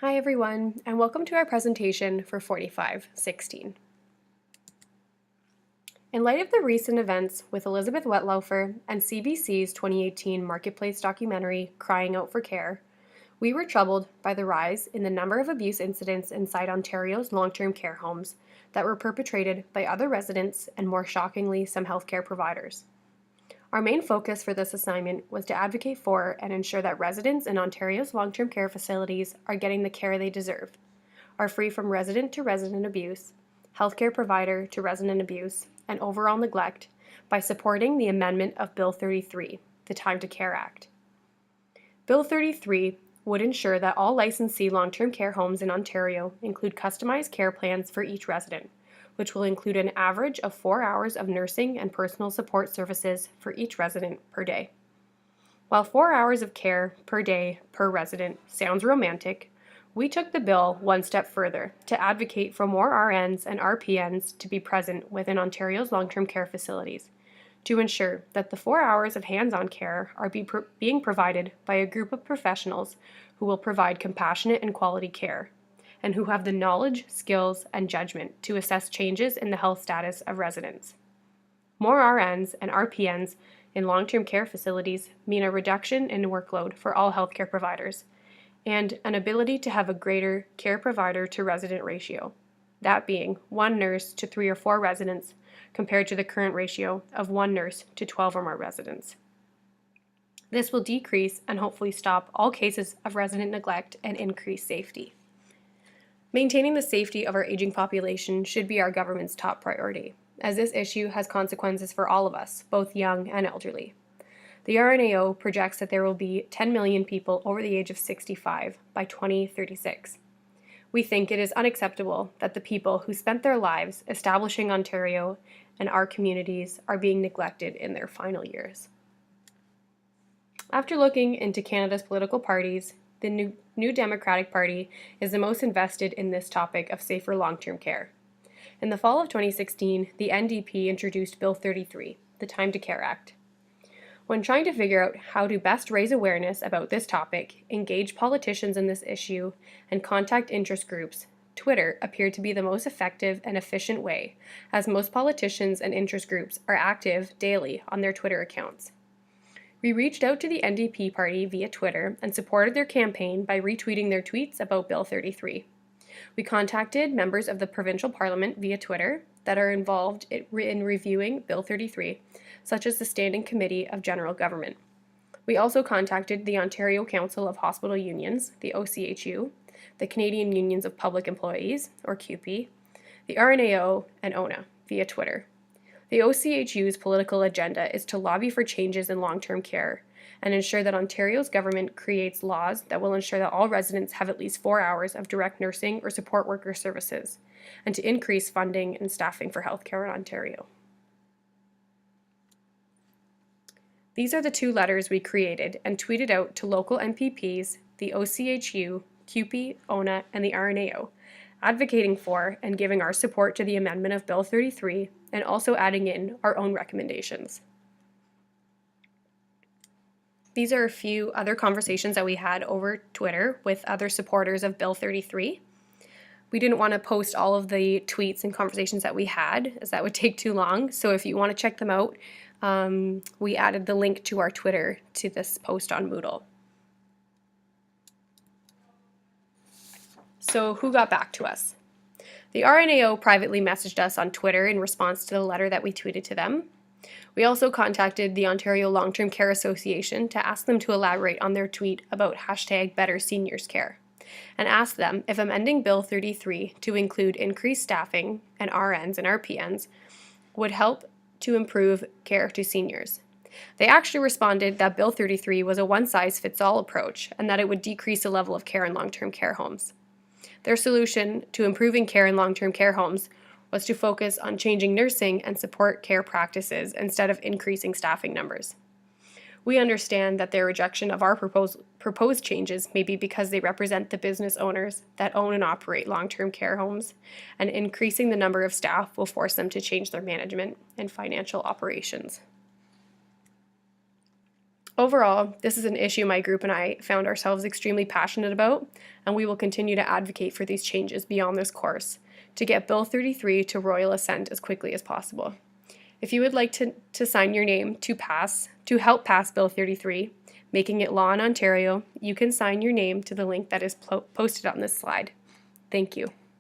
Hi everyone, and welcome to our presentation for 4516. In light of the recent events with Elizabeth Wettlaufer and CBC's 2018 Marketplace documentary, Crying Out for Care, we were troubled by the rise in the number of abuse incidents inside Ontario's long-term care homes that were perpetrated by other residents and, more shockingly, some healthcare providers. Our main focus for this assignment was to advocate for and ensure that residents in Ontario's long-term care facilities are getting the care they deserve, are free from resident-to-resident abuse, healthcare provider to resident abuse, and overall neglect by supporting the amendment of Bill 33, the Time to Care Act. Bill 33 would ensure that all licensee long-term care homes in Ontario include customized care plans for each resident, which will include an average of 4 hours of nursing and personal support services for each resident per day. While 4 hours of care per day per resident sounds romantic, we took the bill one step further to advocate for more RNs and RPNs to be present within Ontario's long-term care facilities, to ensure that the 4 hours of hands-on care are being provided by a group of professionals who will provide compassionate and quality care, and who have the knowledge, skills, and judgment to assess changes in the health status of residents. More RNs and RPNs in long-term care facilities mean a reduction in workload for all healthcare providers, and an ability to have a greater care provider to resident ratio, that being 1 nurse to 3 or 4 residents compared to the current ratio of 1 nurse to 12 or more residents. This will decrease and hopefully stop all cases of resident neglect and increase safety. Maintaining the safety of our aging population should be our government's top priority, as this issue has consequences for all of us, both young and elderly. The RNAO projects that there will be 10 million people over the age of 65 by 2036. We think it is unacceptable that the people who spent their lives establishing Ontario and our communities are being neglected in their final years. After looking into Canada's political parties, the New Democratic Party is the most invested in this topic of safer long-term care. In the fall of 2016, the NDP introduced Bill 33, the Time to Care Act. When trying to figure out how to best raise awareness about this topic, engage politicians in this issue, and contact interest groups, Twitter appeared to be the most effective and efficient way, as most politicians and interest groups are active daily on their Twitter accounts. We reached out to the NDP party via Twitter and supported their campaign by retweeting their tweets about Bill 33. We contacted members of the provincial parliament via Twitter that are involved in reviewing Bill 33, such as the Standing Committee of General Government. We also contacted the Ontario Council of Hospital Unions, the OCHU, the Canadian Unions of Public Employees, or CUPE, the RNAO, and ONA via Twitter. The OCHU's political agenda is to lobby for changes in long-term care and ensure that Ontario's government creates laws that will ensure that all residents have at least 4 hours of direct nursing or support worker services, and to increase funding and staffing for healthcare in Ontario. These are the 2 letters we created and tweeted out to local MPPs, the OCHU, CUPE, ONA, and the RNAO, advocating for and giving our support to the amendment of Bill 33 and also adding in our own recommendations. These are a few other conversations that we had over Twitter with other supporters of Bill 33. We didn't want to post all of the tweets and conversations that we had, as that would take too long. So if you want to check them out, we added the link to our Twitter to this post on Moodle. So who got back to us? The RNAO privately messaged us on Twitter in response to the letter that we tweeted to them. We also contacted the Ontario Long-Term Care Association to ask them to elaborate on their tweet about #BetterSeniorsCare and asked them if amending Bill 33 to include increased staffing and RNs and RPNs would help to improve care to seniors. They actually responded that Bill 33 was a one-size-fits-all approach and that it would decrease the level of care in long-term care homes. Their solution to improving care in long-term care homes was to focus on changing nursing and support care practices instead of increasing staffing numbers. We understand that their rejection of our proposed changes may be because they represent the business owners that own and operate long-term care homes, and increasing the number of staff will force them to change their management and financial operations. Overall, this is an issue my group and I found ourselves extremely passionate about, and we will continue to advocate for these changes beyond this course to get Bill 33 to royal assent as quickly as possible. If you would like to sign your name to help pass Bill 33, making it law in Ontario, you can sign your name to the link that is posted on this slide. Thank you.